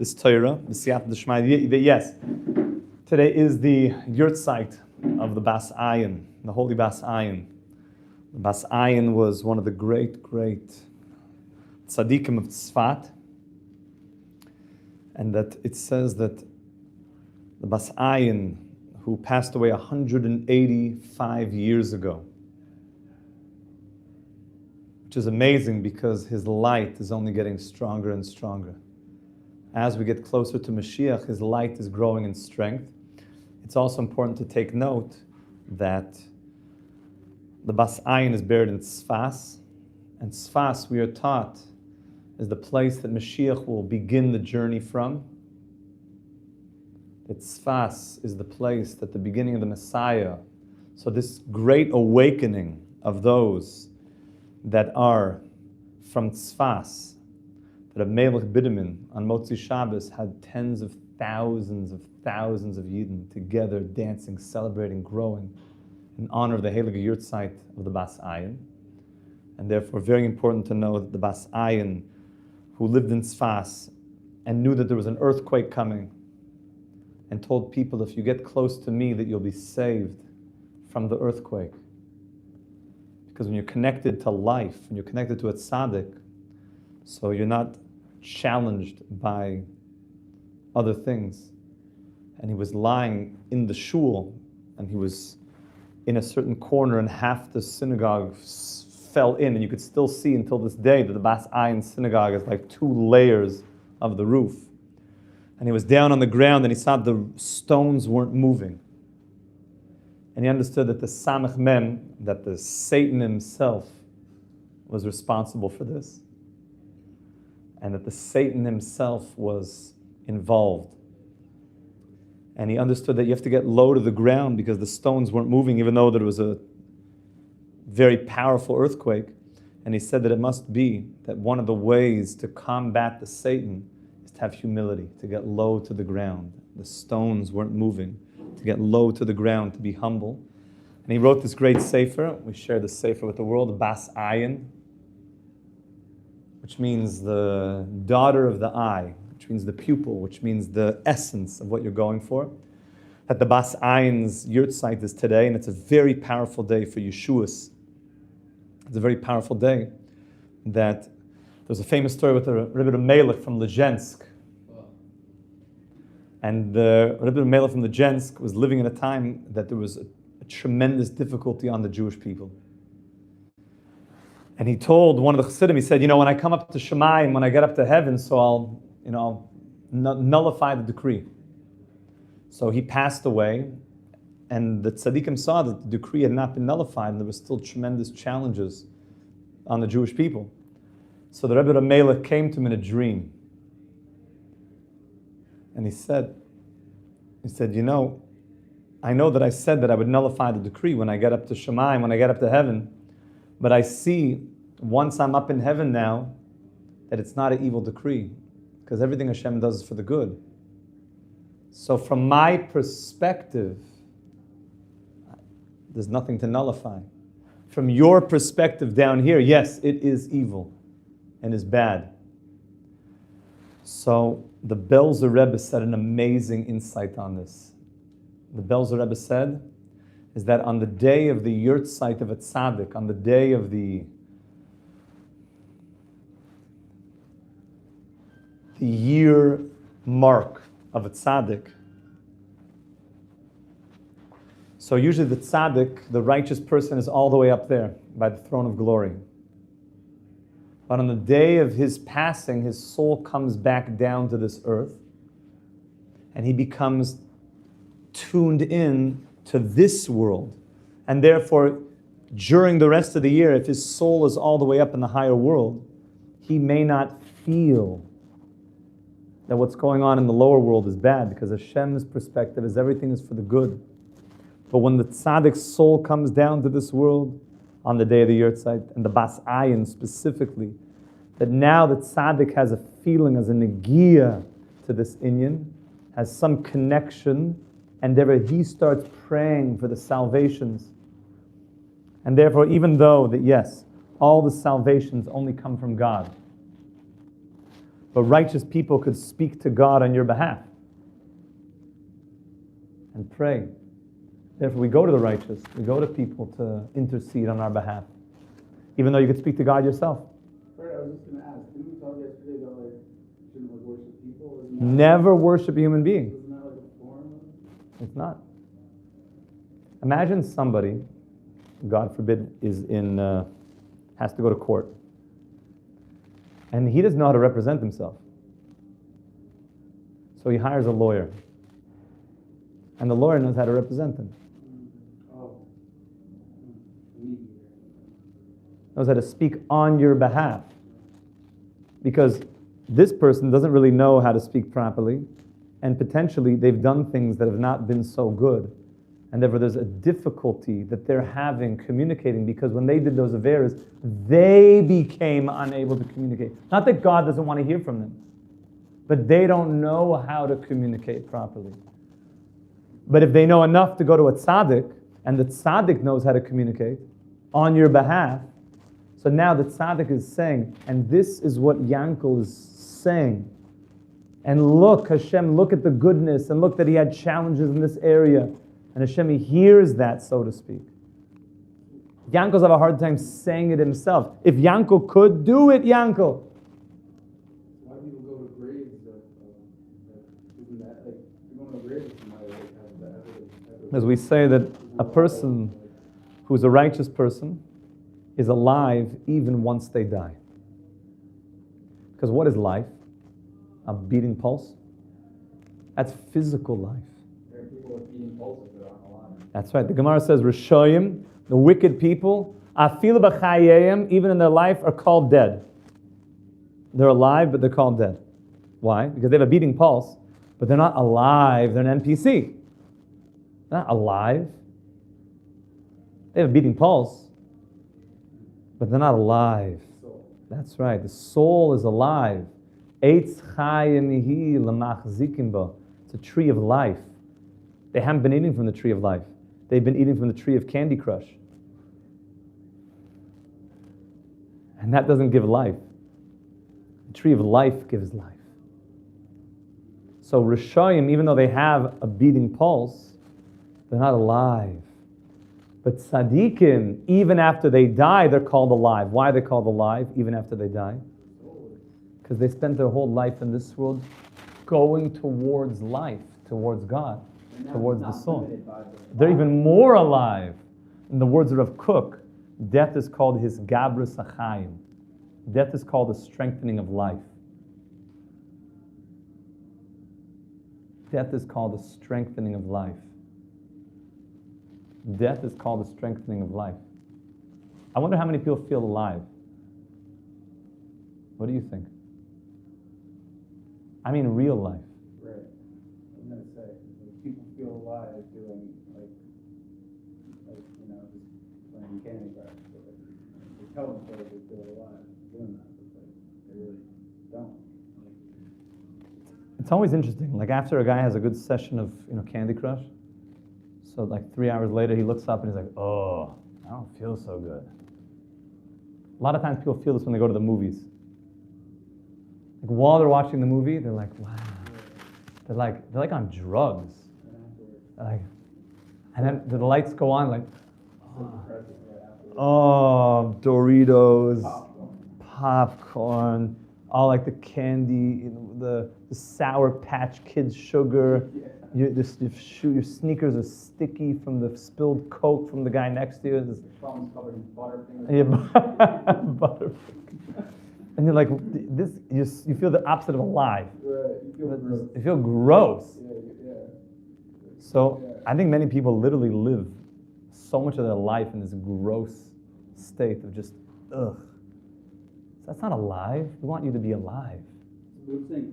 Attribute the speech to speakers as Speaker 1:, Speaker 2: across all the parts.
Speaker 1: this Torah, yes, today is the yurtzeit of the Basayan, the holy Basayan. The Basayan was one of the great tzaddikim of Tzfat, and that it says that the Basayan, who passed away 185 years ago, which is amazing because his light is only getting stronger and stronger. As we get closer to Mashiach, his light is growing in strength. It's also important to take note that the Basayan is buried in Tzfas, and Tzfas, we are taught, is the place that Mashiach will begin the journey from. That Tzfas is the place that the beginning of the Messiah, so this great awakening of those that are from Tzfas, that Melech Bidamin on Motzi Shabbos had tens of thousands of Yidden together dancing, celebrating, growing in honor of the Heilige Yurtzeit of the Basayan. And therefore very important to know that the Basayan, who lived in Tzfas and knew that there was an earthquake coming, and told people, if you get close to me, that you'll be saved from the earthquake. Because when you're connected to life, when you're connected to a tzaddik, so you're not challenged by other things. And he was lying in the shul, and he was in a certain corner, and half the synagogue fell in, and you could still see until this day that the Basayan synagogue is like 2 layers of the roof. And he was down on the ground, and he saw the stones weren't moving. And he understood that the Samech Mem, that the Satan himself was responsible for this. And that the Satan himself was involved. And he understood that you have to get low to the ground because the stones weren't moving, even though there was a very powerful earthquake. And he said that it must be that one of the ways to combat the Satan is to have humility, to get low to the ground. The stones weren't moving. To get low to the ground, to be humble. And he wrote this great sefer. We share this sefer with the world, Basayan, which means the daughter of the eye, which means the pupil, which means the essence of what you're going for. That the Basayan's yurtzeit is today, and it's a very powerful day for Yeshuas. It's a very powerful day. That there's a famous story with the Rabbi Melech from Lezhensk. And the Rabbi Melech from Lezhensk was living in a time that there was a tremendous difficulty on the Jewish people. And he told one of the Chassidim, he said, when I come up to Shemayim, when I get up to heaven, so I'll nullify the decree. So he passed away, and the tzaddikim saw that the decree had not been nullified, and there were still tremendous challenges on the Jewish people. So the Rabbi Melech came to him in a dream. And he said, I know that I said that I would nullify the decree when I get up to Shemayim, when I get up to heaven, but I see, once I'm up in heaven now, that it's not an evil decree, because everything Hashem does is for the good. So from my perspective, there's nothing to nullify. From your perspective down here, yes, it is evil and is bad. So the Belzer Rebbe said an amazing insight on this. The Belzer Rebbe said is that on the day of the yurtzeit of a tzaddik, on the day of the year mark of a tzaddik, so usually the tzaddik, the righteous person, is all the way up there by the throne of glory. But on the day of his passing, his soul comes back down to this earth, and he becomes tuned in to this world. And therefore, during the rest of the year, if his soul is all the way up in the higher world, he may not feel that what's going on in the lower world is bad, because Hashem's perspective is everything is for the good. But when the tzaddik's soul comes down to this world, on the day of the yurtzeit, and the Basayan specifically, that now the tzaddik has a feeling, as a negia to this inyan, has some connection, and therefore he starts praying for the salvations. And therefore, even though that, yes, all the salvations only come from God, But righteous people could speak to God on your behalf and pray. Therefore, we go to the righteous. We go to people to intercede on our behalf, even though you could speak to God yourself.
Speaker 2: Right, I was just going to ask, didn't we talk yesterday about shouldn't worship people?
Speaker 1: Never worship a human being.
Speaker 2: Isn't that like a form?
Speaker 1: It's not. Imagine somebody, God forbid, has to go to court, and he doesn't know how to represent himself. So he hires a lawyer, and the lawyer knows how to represent him. Knows how to speak on your behalf. Because this person doesn't really know how to speak properly, and potentially they've done things that have not been so good. And therefore there's a difficulty that they're having communicating, because when they did those averas, they became unable to communicate. Not that God doesn't want to hear from them, but they don't know how to communicate properly. But if they know enough to go to a tzaddik, and the tzaddik knows how to communicate on your behalf, so now the tzaddik is saying, and this is what Yankel is saying, and look, Hashem, look at the goodness, and look that he had challenges in this area, and Hashem, he hears that, so to speak. Yankel's have a hard time saying it himself. If Yankel could do it, Yankel.
Speaker 2: Why do people go to graves? Isn't that like, you're going to graves, somebody has that?
Speaker 1: As we say that a person who's a righteous person is alive even once they die. Because what is life? A beating pulse? That's physical life.
Speaker 2: There are people with beating pulses that aren't alive.
Speaker 1: That's right. The Gemara says, Rishoyim, the wicked people, afilu b'chayayim, even in their life, are called dead. They're alive, but they're called dead. Why? Because they have a beating pulse, but they're not alive. They're an NPC. They're not alive. They have a beating pulse, but they're not alive. That's right. The soul is alive. Eitz chayimihi lamachzikim bo. It's a tree of life. They haven't been eating from the tree of life. They've been eating from the tree of Candy Crush. And that doesn't give life. The tree of life gives life. So Rishayim, even though they have a beating pulse, they're not alive. But tzaddikim, even after they die, they're called alive. Why are they called alive even after they die? Because they spent their whole life in this world going towards life, towards God, towards the soul. They're even more alive. In the words of Rav Kook, death is called his gabrus achayim. Death is called the strengthening of life. Death is called the strengthening of life. Death is called the strengthening of life. I wonder how many people feel alive. What do you think? I mean real life.
Speaker 2: Right. I'm going to say, like, people feel alive doing, like just playing Candy Crush. They tell themselves they feel alive doing that, but they really don't.
Speaker 1: It's always interesting. Like after a guy has a good session of Candy Crush, so like 3 hours later he looks up and he's like, oh, I don't feel so good. A lot of times people feel this when they go to the movies. Like while they're watching the movie, they're like, wow. They're like on drugs. And then the lights go on like, oh, Doritos, popcorn, all like the candy, the Sour Patch Kids sugar. Your sneakers are sticky from the spilled Coke from the guy next to you.
Speaker 2: Thumbs covered in Butterfingers.
Speaker 1: Yeah, Butterfingers. And you're like, this. You feel the opposite of alive.
Speaker 2: Right. You
Speaker 1: feel gross.
Speaker 2: Yeah.
Speaker 1: So I think many people literally live so much of their life in this gross state of just ugh. So that's not alive. We want you to be alive.
Speaker 2: So I'm saying,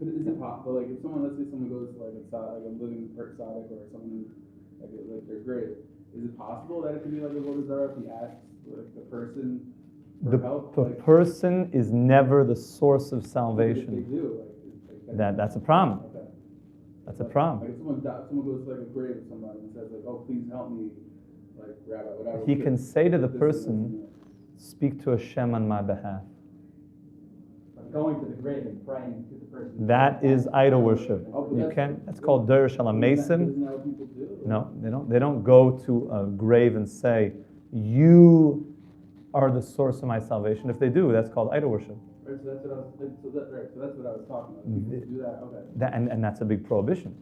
Speaker 2: is it possible? Like, if let's say someone goes to like a living tzaddik or someone like they're great, is it possible that it could be like a Avodah Zarah if he asks like the person for help?
Speaker 1: The person is never the source of salvation.
Speaker 2: They do.
Speaker 1: That's a problem.
Speaker 2: Okay.
Speaker 1: That's a problem.
Speaker 2: Like if someone goes to like a grave with somebody and says like, oh, please help me, like Rabbi, whatever.
Speaker 1: He can say to the person, speak to Hashem on my behalf.
Speaker 3: going to the grave and praying to the person.
Speaker 1: That is idol worship.
Speaker 2: Oh, but
Speaker 1: You can. That's called Der Shalamesim.
Speaker 2: Isn't that what people do?
Speaker 1: No, they don't. They don't go to a grave and say, "You are the source of my salvation." If they do, that's called idol worship.
Speaker 2: Right, so that's what I was. So that's what I was talking about. People do that. Okay.
Speaker 1: And that's a big prohibition.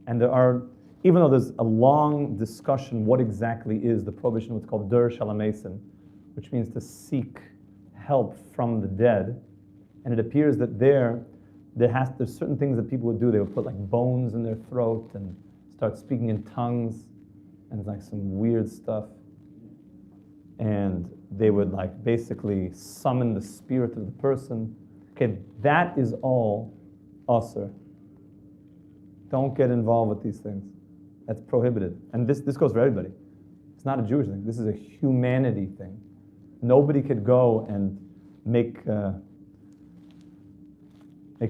Speaker 1: And there are, even though there's a long discussion, what exactly is the prohibition? What's called Der Shalamesim, which means to seek help from the dead. And it appears that there's certain things that people would do. They would put like bones in their throat and start speaking in tongues, and like some weird stuff. And they would like basically summon the spirit of the person. Okay, that is all usher. Don't get involved with these things. That's prohibited. And this goes for everybody. It's not a Jewish thing. This is a humanity thing. Nobody could go and make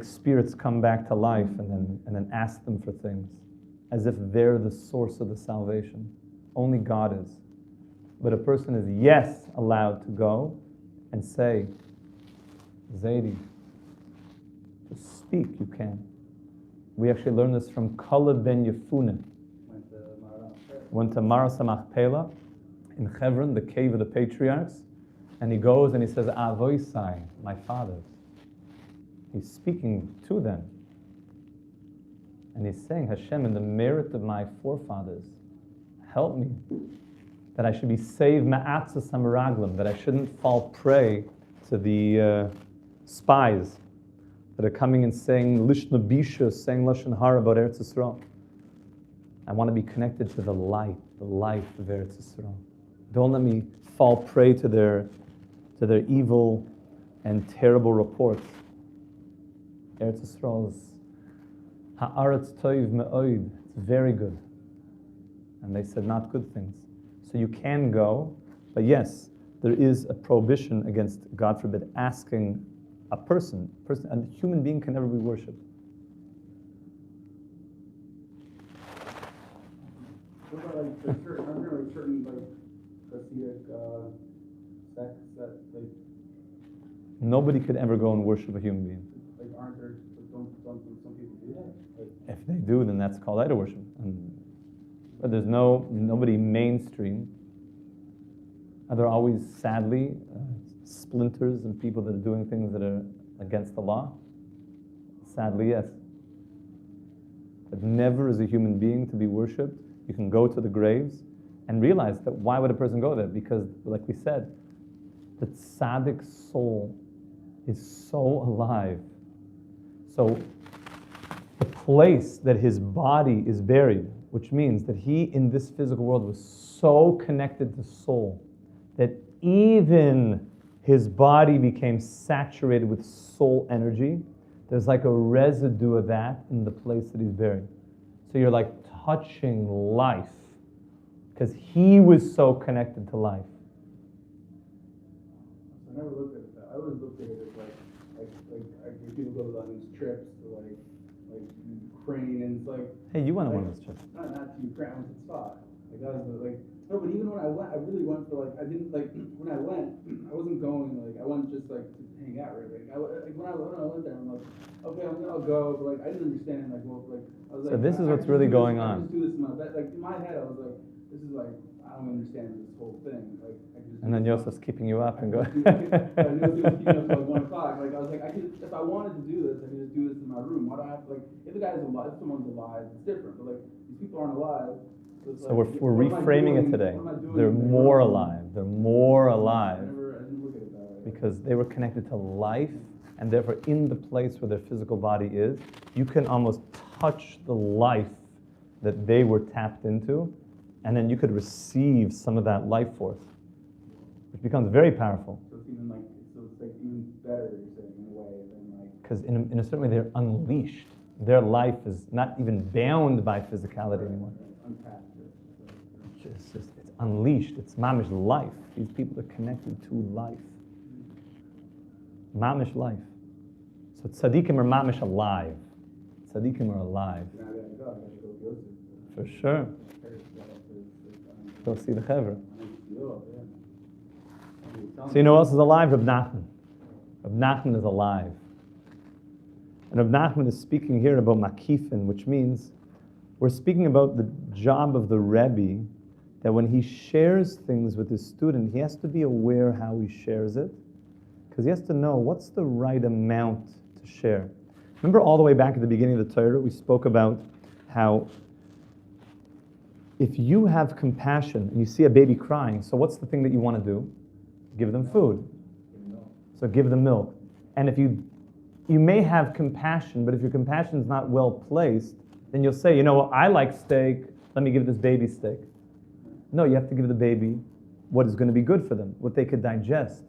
Speaker 1: spirits come back to life and then ask them for things as if they're the source of the salvation. Only God is. But a person is, yes, allowed to go and say, Zaidi, to speak, you can. We actually learned this from Kaleb ben Yefuneh. Went to Maras HaMachpelah in Hebron, the cave of the patriarchs, and he goes and he says, Avoisai, my fathers. He's speaking to them. And he's saying, Hashem, in the merit of my forefathers, help me, that I should be saved ma'atzas hameraglim, that I shouldn't fall prey to the spies that are coming and saying Lishna Bisha, saying Lashon Hara about Eretz Yisrael. I want to be connected to the life of Eretz Yisrael. Don't let me fall prey to their evil and terrible reports. Eretz Yisrael is ha'aretz toiv me'oid. It's very good. And they said not good things. So you can go, but yes, there is a prohibition against, God forbid, asking a person, a human being can never be worshipped.
Speaker 2: What about like certain like Hasidic sects that like
Speaker 1: Nobody could ever go and worship a human being.
Speaker 2: like aren't there don't some people do that? Like,
Speaker 1: If they do, then that's called idol worship. But there's nobody mainstream. Are there always, sadly, splinters and people that are doing things that are against the law? Sadly, yes. But never as a human being to be worshipped. You can go to the graves and realize that why would a person go there? Because, like we said, the tzaddik soul is so alive. So the place that his body is buried, which means that he in this physical world was so connected to soul that even his body became saturated with soul energy. There's like a residue of that in the place that he's buried. So you're like touching life because he was so connected to life.
Speaker 2: I never looked at it that. I always looked at it as like people go to these trips to like Ukraine and it's like.
Speaker 1: Hey, you went on one of those trips.
Speaker 2: Not to Ukraine, I went to Spa. Like I was like no, but even when I went, I really went for like I didn't like when I went, I wasn't going like I went just like to hang out really. Like when I went there, I'm like okay, I'll go, but like I didn't understand like well like I was like.
Speaker 1: So this is what's really going on.
Speaker 2: I just do this in my bed. Like in my head, I was like this is like I don't understand this whole thing. Like I can just.
Speaker 1: And then Yosef's keeping you up and go.
Speaker 2: I knew it was keeping up till like 1 o'clock. Like I was like, I could, if I wanted to do this, I could just do this in my room. Why do I have to like? If the guy's alive, if someone's alive, it's different. But like these people aren't alive.
Speaker 1: So we're reframing it today. They're more alive. They're more alive
Speaker 2: I didn't look at it that way.
Speaker 1: because they were connected to life, and therefore in the place where their physical body is, you can almost touch the life that they were tapped into, and then you could receive some of that life force, which becomes very powerful.
Speaker 2: So it's even like even better, you're saying, in a way than like.
Speaker 1: Because in a certain way they're unleashed. Their life is not even bound by physicality anymore.
Speaker 2: Untapped.
Speaker 1: It's unleashed. It's mamish life. These people are connected to life. Mamish life. So tzaddikim are mamish alive. Tzaddikim are alive.
Speaker 2: Now I gotta go.
Speaker 1: For sure. Go see the Chaver. So you know who else is alive? Reb Nachman. Rabbi Nachman is alive. And Rabbi Nachman is speaking here about makifin, which means we're speaking about the job of the Rebbe, that when he shares things with his student, he has to be aware how he shares it, because he has to know what's the right amount to share. Remember all the way back at the beginning of the Torah, we spoke about how if you have compassion and you see a baby crying, so what's the thing that you want to do? Give them food. So give them milk. And if you may have compassion, but if your compassion is not well placed, then you'll say, you know what, I like steak, let me give this baby steak. No, you have to give the baby what is going to be good for them, what they could digest.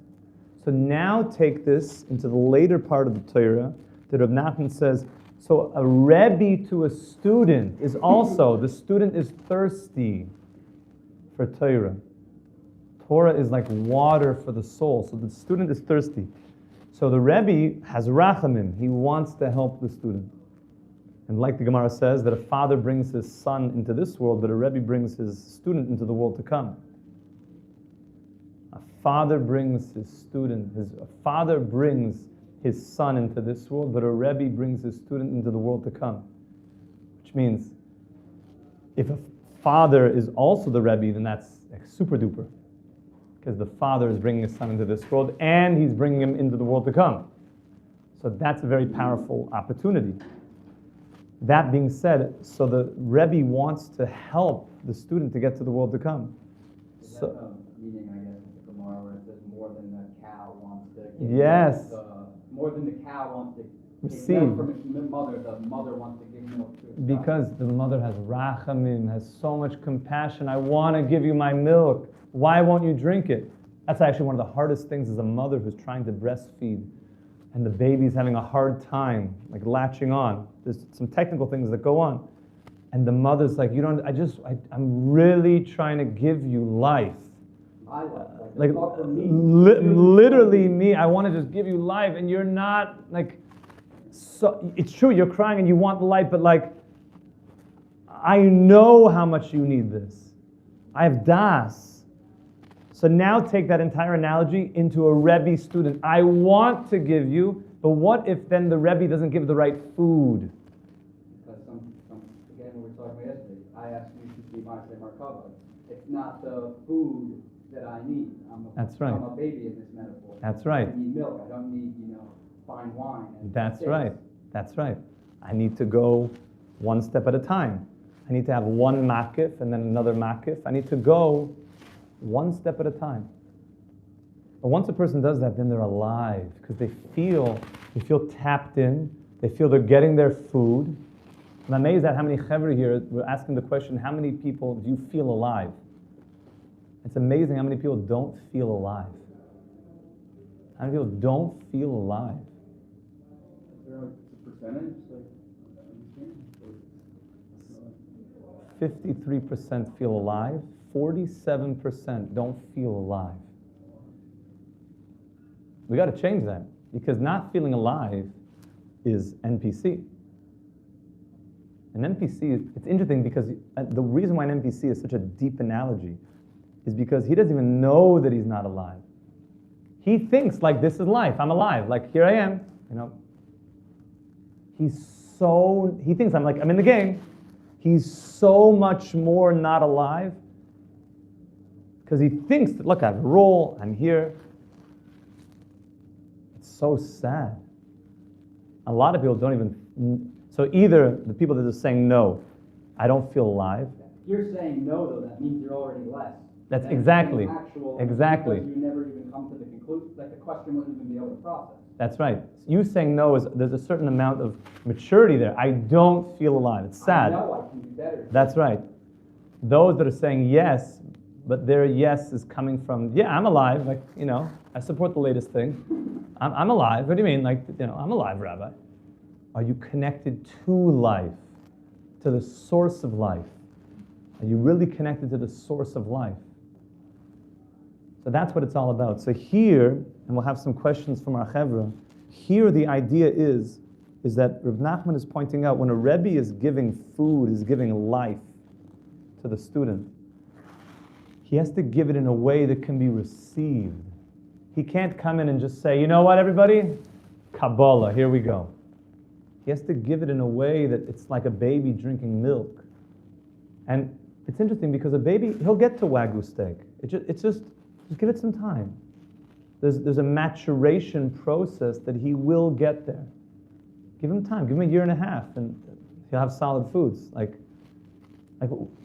Speaker 1: So now take this into the later part of the Torah, that Rabbi Nachman says, so a Rebbe to a student is also, the student is thirsty for Torah. Torah is like water for the soul, so the student is thirsty. So the Rebbe has rachamim, he wants to help the student. And like the Gemara says, that a father brings his son into this world, but a Rebbe brings his student into the world to come. A father brings his student, a father brings his son into this world, but a Rebbe brings his student into the world to come. Which means, if a father is also the Rebbe, then that's like super duper. Because the father is bringing his son into this world, and he's bringing him into the world to come. So that's a very powerful opportunity. That being said, so the Rebbe wants to help the student to get to the world to come.
Speaker 3: Is that the meaning, I guess, of the Gemara where it says more than the cow wants to give
Speaker 1: Yes.
Speaker 3: more than the cow wants to
Speaker 1: Receive.
Speaker 3: take milk from its mother, the mother wants to give milk to its child.
Speaker 1: Because the mother has rachamim, has so much compassion. I want to give you my milk. Why won't you drink it? That's actually one of the hardest things as a mother who's trying to breastfeed and the baby's having a hard time, like latching on. There's some technical things that go on. And the mother's like, I'm really trying to give you life. Like literally me, I want to just give you life, and you're not, like, so it's true, you're crying and you want the life, but like, I know how much you need this. I have das. So now take that entire analogy into a Rebbe student. I want to give you, but what if then the Rebbe doesn't give the right food?
Speaker 3: Because again, we were talking about yesterday, I asked you to be my Markava. It's not the food that I need.
Speaker 1: That's right.
Speaker 3: I'm a baby in this metaphor.
Speaker 1: That's right.
Speaker 3: I need milk. I don't need, fine wine.
Speaker 1: That's
Speaker 3: steaks.
Speaker 1: right. That's right. I need to go one step at a time. I need to have one makif and then another makif. I need to go one step at a time. But once a person does that, then they're alive because they feel tapped in. They feel they're getting their food. I'm amazed at how many chevra here were asking the question, how many people do you feel alive? It's amazing how many people don't feel alive. How many people don't feel alive?
Speaker 2: Is there like a percentage?
Speaker 1: 53% feel alive, 47% don't feel alive. We got to change that, because not feeling alive is NPC. An NPC, it's interesting because the reason why an NPC is such a deep analogy is because he doesn't even know that he's not alive. He thinks like this is life, I'm alive, like here I am, He thinks I'm in the game. He's so much more not alive because he thinks that, look, I have a role, I'm here. It's so sad. A lot of people don't even, so either the people that are saying no, I don't feel alive.
Speaker 3: You're saying no, though, that means you're already less.
Speaker 1: That's exactly.
Speaker 3: Exactly. Because you never even come to the conclusion, like the question wouldn't even be able to process.
Speaker 1: That's right. You saying no is, there's a certain amount of maturity there. I don't feel alive. It's sad.
Speaker 3: I know I can do better.
Speaker 1: That's right. Those that are saying yes, but their yes is coming from, yeah, I'm alive. Like, I support the latest thing. I'm alive. What do you mean? Like, I'm alive, Rabbi. Are you connected to life, to the source of life? Are you really connected to the source of life? So that's what it's all about. So here, and we'll have some questions from our chevra, here the idea is that Rav Nachman is pointing out when a Rebbe is giving food, is giving life to the student, he has to give it in a way that can be received. He can't come in and just say, you know what, everybody? Kabbalah, here we go. He has to give it in a way that it's like a baby drinking milk. And it's interesting because a baby, he'll get to Wagyu steak. It's just give it some time. There's a maturation process that he will get there. Give him time. Give him a year and a half, and he'll have solid foods. Like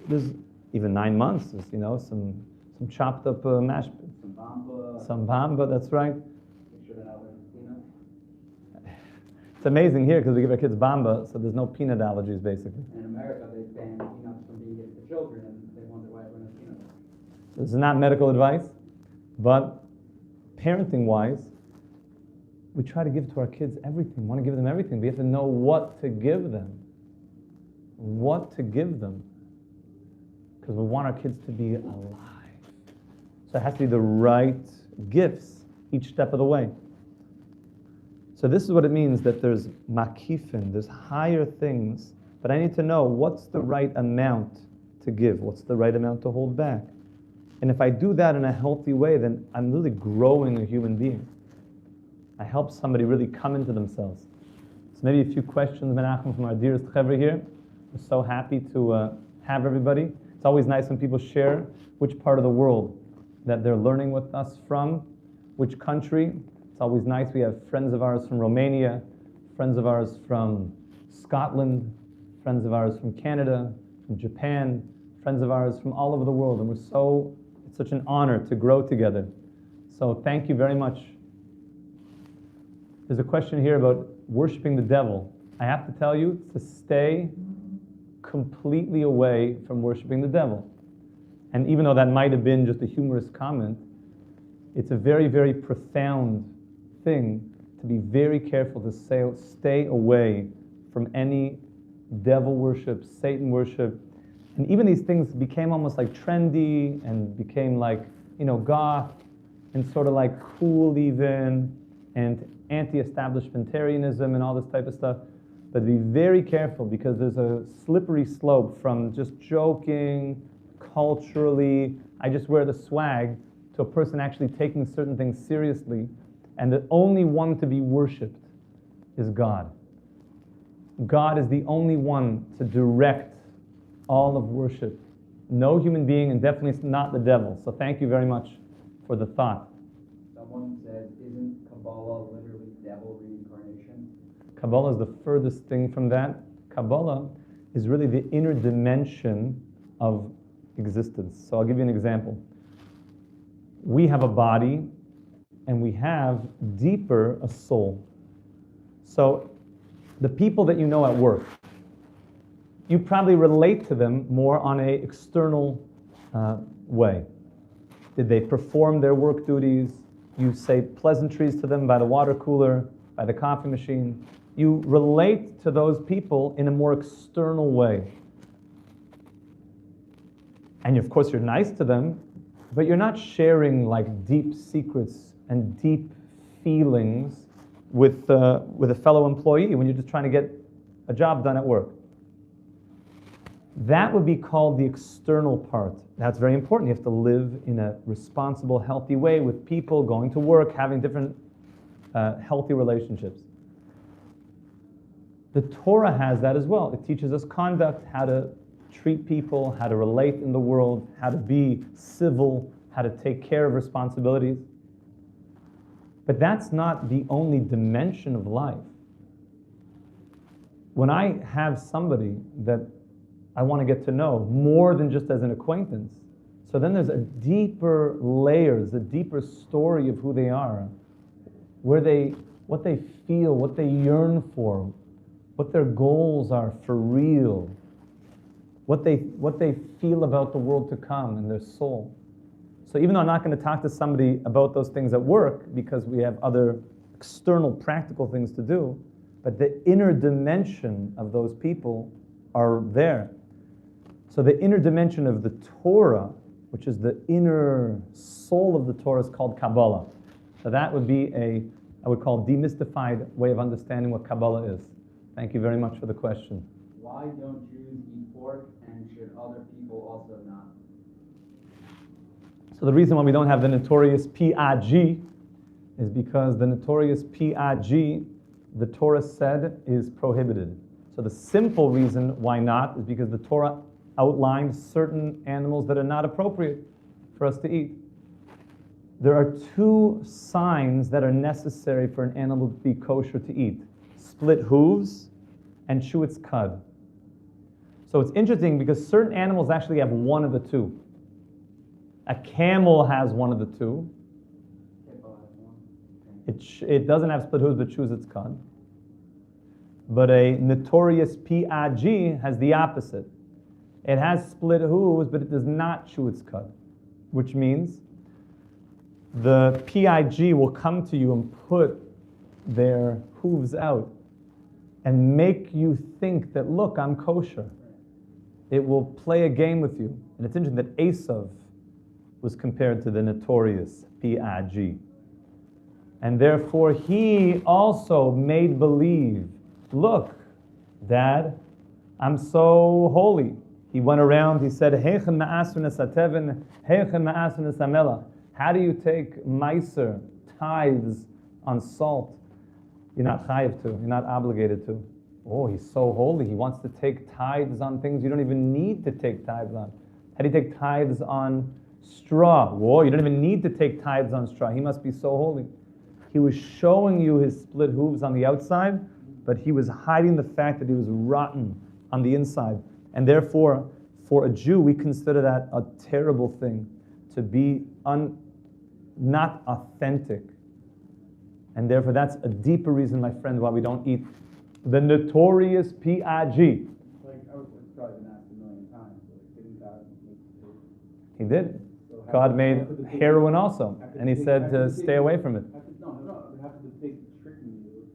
Speaker 1: there's even 9 months. There's, some chopped up mashed. Some bamba. That's right.
Speaker 3: Make sure they're not with peanuts.
Speaker 1: It's amazing here because we give our kids bamba, so there's no peanut allergies basically.
Speaker 3: In America, they ban peanuts from being given to children, and they wonder why everyone has peanuts.
Speaker 1: This is not medical advice, but parenting-wise, we try to give to our kids everything. We want to give them everything, but you have to know what to give them. What to give them. Because we want our kids to be alive. So it has to be the right gifts each step of the way. So this is what it means that there's makifin, there's higher things, but I need to know what's the right amount to give, what's the right amount to hold back. And if I do that in a healthy way, then I'm really growing a human being. I help somebody really come into themselves. So maybe a few questions, Menachem, from our dearest Chevra here. We're so happy to have everybody. It's always nice when people share which part of the world that they're learning with us from, which country. It's always nice. We have friends of ours from Romania, friends of ours from Scotland, friends of ours from Canada, from Japan, friends of ours from all over the world. And it's such an honor to grow together. So thank you very much. There's a question here about worshiping the devil. I have to tell you to stay completely away from worshiping the devil. And even though that might have been just a humorous comment, it's a very, very profound thing to be very careful to stay away from any devil worship, Satan worship. And even these things became almost like trendy and became like, goth and sort of like cool even, and anti-establishmentarianism and all this type of stuff. But be very careful because there's a slippery slope from just joking, culturally, I just wear the swag, to a person actually taking certain things seriously. And the only one to be worshipped is God. God is the only one to direct all of worship. No human being, and definitely not the devil. So thank you very much for the thought.
Speaker 3: Someone said, isn't Kabbalah literally devil reincarnation?
Speaker 1: Kabbalah is the furthest thing from that. Kabbalah is really the inner dimension of existence. So I'll give you an example. We have a body, and we have deeper a soul. So the people that you know at work, you probably relate to them more on an external way. Did they perform their work duties? You say pleasantries to them by the water cooler, by the coffee machine. You relate to those people in a more external way. And of course you're nice to them, but you're not sharing like deep secrets and deep feelings with a fellow employee when you're just trying to get a job done at work. That would be called the external part. That's very important. You have to live in a responsible, healthy way with people, going to work, having different healthy relationships. The Torah has that as well. It teaches us conduct, how to treat people, how to relate in the world, how to be civil, how to take care of responsibilities. But that's not the only dimension of life. When I have somebody that I want to get to know more than just as an acquaintance, so then there's a deeper layers, a deeper story of who they are, what they feel, what they yearn for, what their goals are for real, what they feel about the world to come and their soul. So even though I'm not going to talk to somebody about those things at work because we have other external practical things to do, but the inner dimension of those people are there. So the inner dimension of the Torah, which is the inner soul of the Torah, is called Kabbalah. So that would be I would call demystified way of understanding what Kabbalah is. Thank you very much for the question.
Speaker 3: Why don't Jews eat pork, and should other people also not?
Speaker 1: So the reason why we don't have the notorious PIG is because the notorious PIG, the Torah said, is prohibited. So the simple reason why not is because the Torah outlined certain animals that are not appropriate for us to eat. There are two signs that are necessary for an animal to be kosher to eat: split hooves and chew its cud. So it's interesting because certain animals actually have one of the two. A camel has one of the two. It doesn't have split hooves but chews its cud. But a notorious PIG has the opposite. It has split hooves, but it does not chew its cud, which means the PIG will come to you and put their hooves out and make you think that, look, I'm kosher. It will play a game with you. And it's interesting that Esav was compared to the notorious PIG. And therefore, he also made believe, look, Dad, I'm so holy. He went around, he said, how do you take meiser, tithes on salt? You're not chayiv to, you're not obligated to. Oh, he's so holy. He wants to take tithes on things you don't even need to take tithes on. How do you take tithes on straw? Whoa, you don't even need to take tithes on straw. He must be so holy. He was showing you his split hooves on the outside, but he was hiding the fact that he was rotten on the inside. And therefore, for a Jew, we consider that a terrible thing, to be not authentic. And therefore, that's a deeper reason, my friend, why we don't eat the notorious PIG.
Speaker 2: Like, I was probably been asked a million times, but didn't God make the
Speaker 1: He did.
Speaker 2: So
Speaker 1: God made heroin also, and he said to stay away from it.
Speaker 2: No, how could the pig tricking you?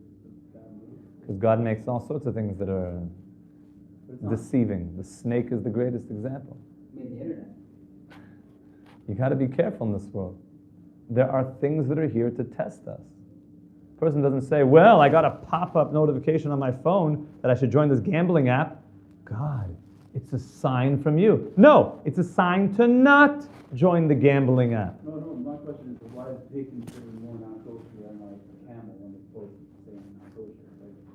Speaker 1: Because God makes all sorts of things that are deceiving. The snake is the greatest example.
Speaker 3: I mean, the internet.
Speaker 1: You got to be careful in this world. There are things that are here to test us. A person doesn't say, well, I got a pop-up notification on my phone that I should join this gambling app. God, it's a sign from you. No, it's a sign to not join the gambling app.
Speaker 2: No, my question is, why is pig considered more non-kosher than like a camel when it's supposed to say non-kosher?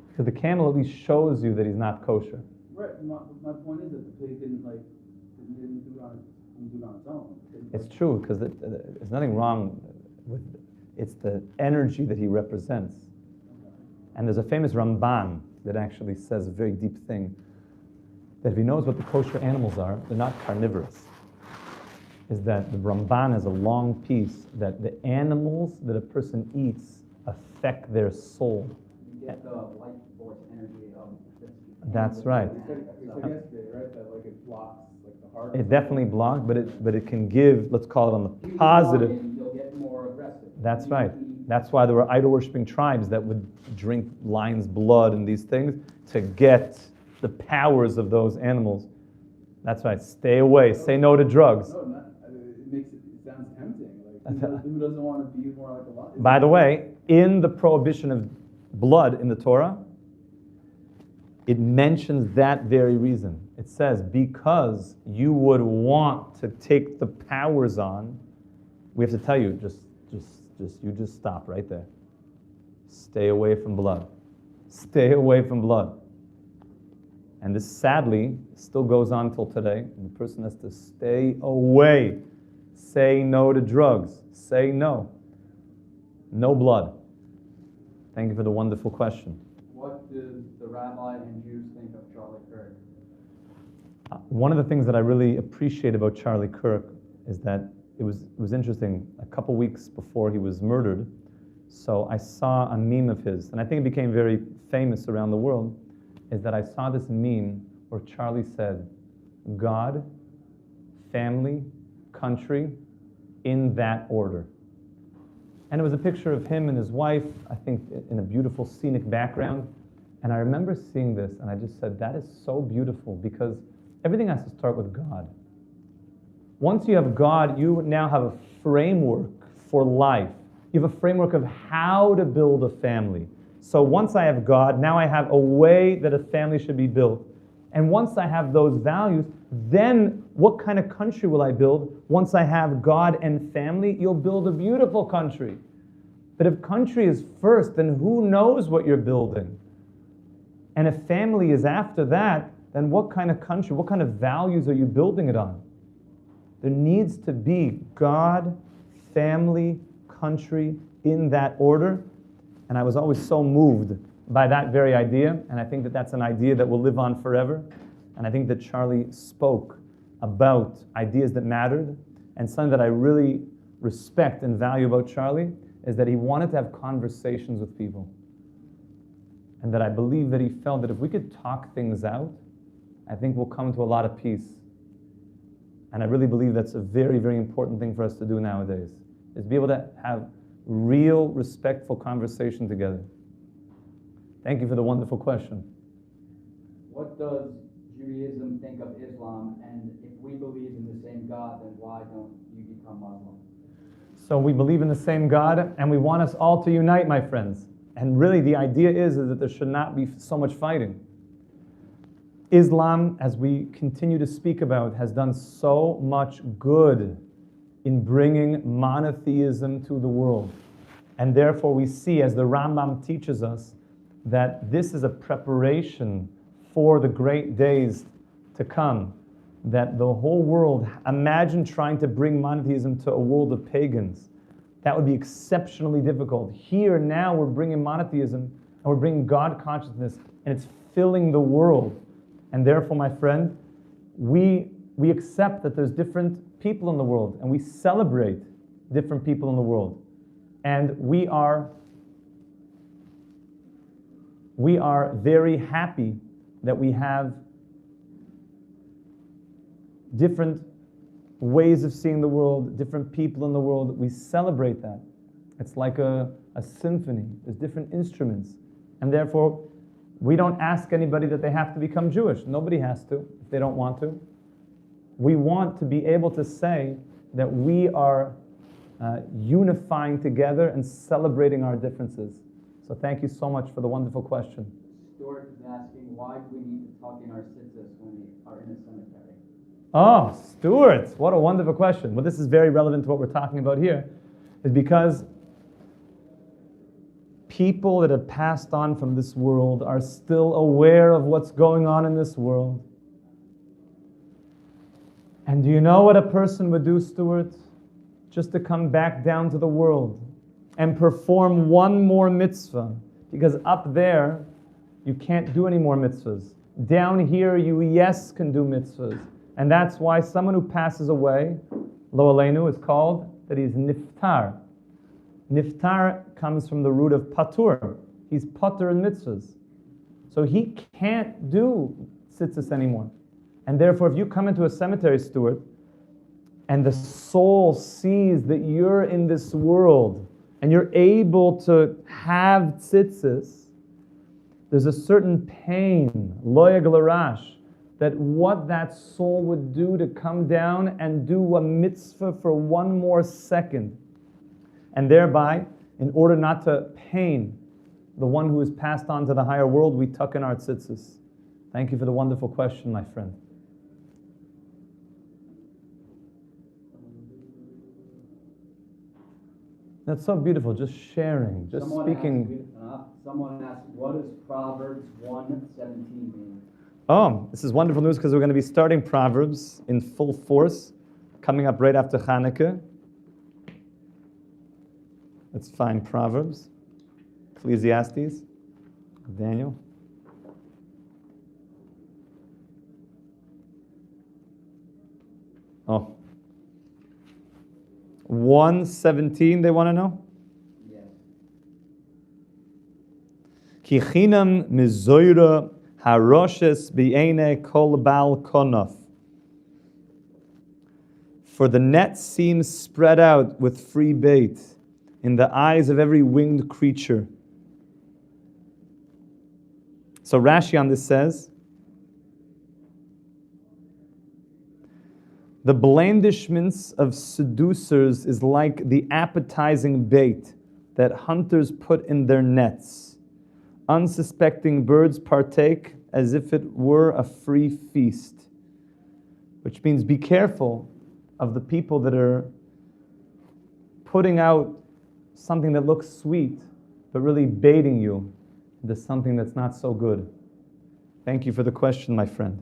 Speaker 1: Because the camel at least shows you that he's not kosher.
Speaker 2: Right, my point is that the pig didn't do it on its own.
Speaker 1: It's true, because there's nothing wrong with it. It's the energy that he represents. And there's a famous Ramban that actually says a very deep thing, that if he knows what the kosher animals are, they're not carnivorous. Is that the Ramban has a long piece that the animals that a person eats affect their soul.
Speaker 3: You get the life force energy of this.
Speaker 1: That's right.
Speaker 2: You said yesterday, right, that like it blocks like the heart.
Speaker 1: It definitely blocks, but it can give, let's call it on the positive.
Speaker 3: You'll get more aggressive.
Speaker 1: That's right. That's why there were idol-worshipping tribes that would drink lion's blood and these things to get the powers of those animals. That's right. Stay away. Say no to drugs.
Speaker 2: No, it sounds tempting. Like, who doesn't want to be more like a lion?
Speaker 1: By the way, in the prohibition of blood in the Torah, it mentions that very reason. It says, because you would want to take the powers on, we have to tell you, just stop right there. Stay away from blood. Stay away from blood. And this sadly still goes on till today. And the person has to stay away. Say no to drugs. Say no. No blood. Thank you for the wonderful question.
Speaker 3: What does the rabbi and Jews think of Charlie Kirk?
Speaker 1: One of the things that I really appreciate about Charlie Kirk is that it was interesting. A couple weeks before he was murdered, so I saw a meme of his, and I think it became very famous around the world, is that I saw this meme where Charlie said, God, family, country, in that order. And it was a picture of him and his wife, I think in a beautiful scenic background. And I remember seeing this, and I just said, that is so beautiful, because everything has to start with God. Once you have God, you now have a framework for life. You have a framework of how to build a family. So once I have God, now I have a way that a family should be built. And once I have those values, then what kind of country will I build? Once I have God and family, you'll build a beautiful country. But if country is first, then who knows what you're building? And if family is after that, then what kind of country, what kind of values are you building it on? There needs to be God, family, country in that order. And I was always so moved by that very idea. And I think that that's an idea that will live on forever. And I think that Charlie spoke about ideas that mattered. And something that I really respect and value about Charlie is that he wanted to have conversations with people. And that I believe that he felt that if we could talk things out, I think we'll come to a lot of peace. And I really believe that's a very, very important thing for us to do nowadays, is be able to have real, respectful conversation together. Thank you for the wonderful question.
Speaker 3: What does Judaism think of Islam? And if we believe in the same God, then why don't you become Muslim?
Speaker 1: So we believe in the same God, and we want us all to unite, my friends. And really the idea is that there should not be so much fighting. Islam, as we continue to speak about, has done so much good in bringing monotheism to the world. And therefore we see, as the Rambam teaches us, that this is a preparation for the great days to come. That the whole world, imagine trying to bring monotheism to a world of pagans. That would be exceptionally difficult. Here now we're bringing monotheism and we're bringing God consciousness, and it's filling the world. And therefore, my friend, we accept that there's different people in the world, and we celebrate different people in the world. And we are very happy that we have different ways of seeing the world, different people in the world. We celebrate that. It's like a symphony. There's different instruments. And therefore, we don't ask anybody that they have to become Jewish. Nobody has to if they don't want to. We want to be able to say that we are unifying together and celebrating our differences. So thank you so much for the wonderful question.
Speaker 3: Stuart is asking, why do we need to talk in our tzitzis when we are in a cemetery?
Speaker 1: Oh, Stuart, what a wonderful question. Well, this is very relevant to what we're talking about here, is because people that have passed on from this world are still aware of what's going on in this world. And do you know what a person would do, Stuart? Just to come back down to the world and perform one more mitzvah. Because up there, you can't do any more mitzvahs. Down here, you can do mitzvahs. And that's why someone who passes away, lo aleinu, is called that he's niftar. Niftar comes from the root of patur. He's patur in mitzvahs. So he can't do tzitzis anymore. And therefore, if you come into a cemetery, Stuart, and the soul sees that you're in this world, and you're able to have tzitzis, there's a certain pain, loyag larash, that what that soul would do to come down and do a mitzvah for one more second. And thereby, in order not to pain the one who is passed on to the higher world, we tuck in our tzitzis. Thank you for the wonderful question, my friend. That's so beautiful, just sharing, just speaking.
Speaker 3: Someone asked, what does Proverbs 1:17 mean?
Speaker 1: Oh, this is wonderful news because we're going to be starting Proverbs in full force, coming up right after Hanukkah. Let's find Proverbs, Ecclesiastes, Daniel. Oh. 1:17, they want to know?
Speaker 3: Yes.
Speaker 1: Ki chinam mizoyra haroshes bi'ene kol bal konof. For the net seems spread out with free bait in the eyes of every winged creature. So Rashi on this says, the blandishments of seducers is like the appetizing bait that hunters put in their nets. Unsuspecting birds partake as if it were a free feast. Which means be careful of the people that are putting out something that looks sweet, but really baiting you into something that's not so good? Thank you for the question, my friend.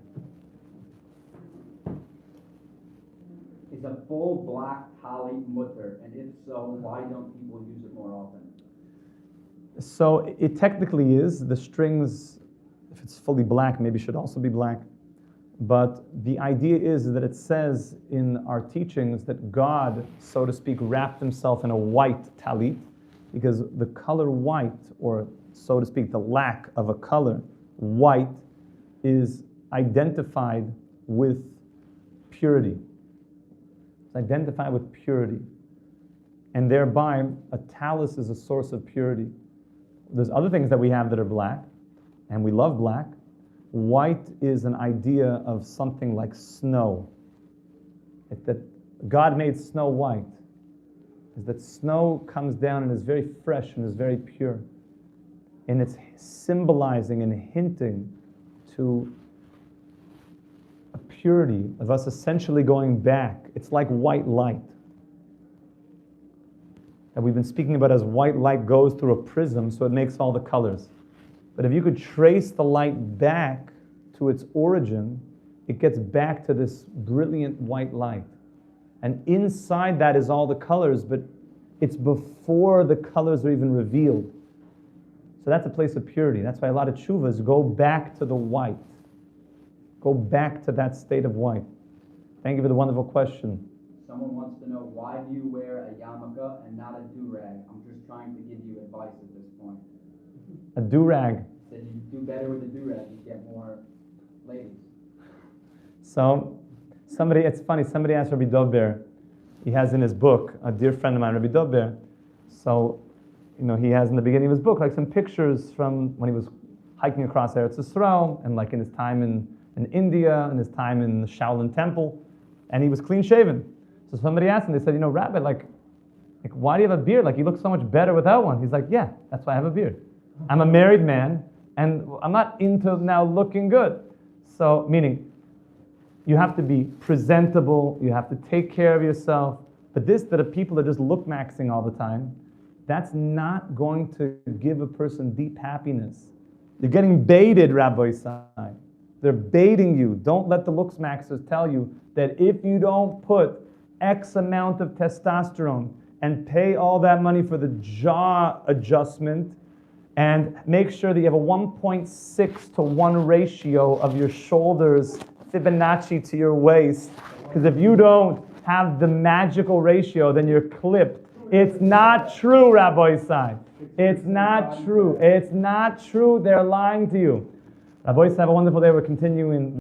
Speaker 3: Is a full black talit mutter? And if so, why don't people use it more often?
Speaker 1: So it technically is. The strings, if it's fully black, maybe should also be black. But the idea is that it says in our teachings that God, so to speak, wrapped himself in a white talit, because the color white, or so to speak, the lack of a color, white, is identified with purity. It's identified with purity. And thereby, a talus is a source of purity. There's other things that we have that are black, and we love black. White is an idea of something like snow. That God made snow white. Is that snow comes down and is very fresh and is very pure. And it's symbolizing and hinting to a purity of us essentially going back. It's like white light that we've been speaking about, as white light goes through a prism, so it makes all the colors. But if you could trace the light back to its origin, it gets back to this brilliant white light. And inside that is all the colors, but it's before the colors are even revealed. So that's a place of purity. That's why a lot of tshuvas go back to the white. Go back to that state of white. Thank you for the wonderful question.
Speaker 3: Someone wants to know, why do you wear a yarmulke and not a do-rag? I'm just trying to give you advice at this point.
Speaker 1: A do-rag.
Speaker 3: Said you do better with a do-rag, you get more ladies.
Speaker 1: So, it's funny, somebody asked Rabbi Dober, he has in his book, a dear friend of mine, Rabbi Dober, so, he has in the beginning of his book, like some pictures from when he was hiking across Eretz Yisrael, and like in his time in India, and his time in the Shaolin Temple, and he was clean shaven. So somebody asked him, they said, Rabbi, like why do you have a beard? Like, you look so much better without one. He's like, yeah, that's why I have a beard. I'm a married man, and I'm not into now looking good. So, meaning, you have to be presentable, you have to take care of yourself, but that people are just look maxing all the time, that's not going to give a person deep happiness. You're getting baited, Rabbi Basayan. They're baiting you. Don't let the looks maxers tell you that if you don't put X amount of testosterone and pay all that money for the jaw adjustment and make sure that you have a 1.6 to 1 ratio of your shoulders Fibonacci to your waist, because if you don't have the magical ratio, then you're clipped. It's not true, Rabbi Basayan. It's not true. It's not true. They're lying to you. Rabbi Basayan, have a wonderful day. We're continuing.